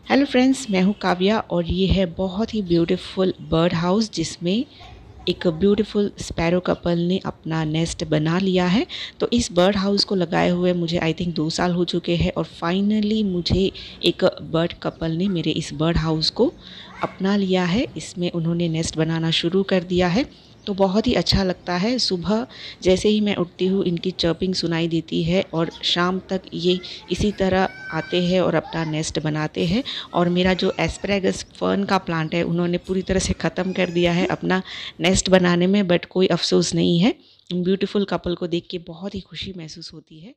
Hello friends, मैं हूं काव्या और ये है बहुत ही ब्यूटीफुल बर्ड हाउस जिसमें एक ब्यूटीफुल स्पैरो कपल ने अपना नेस्ट बना लिया है। तो इस बर्ड हाउस को लगाए हुए मुझे आई थिंक 2 साल हो चुके हैं और फाइनली मुझे एक बर्ड कपल ने मेरे इस बर्ड हाउस को अपना लिया है। इसमें उन्होंने नेस्ट बनाना शुरू कर दिया है। तो बहुत ही अच्छा लगता है। सुबह जैसे ही मैं उठती हूँ इनकी चर्पिंग सुनाई देती है और शाम तक ये इसी तरह आते हैं और अपना नेस्ट बनाते हैं। और मेरा जो एस्पैरागस फर्न का प्लांट है उन्होंने पूरी तरह से ख़त्म कर दिया है अपना नेस्ट बनाने में, बट कोई अफसोस नहीं है। ब्यूटीफुल कपल को देख के बहुत ही खुशी महसूस होती है।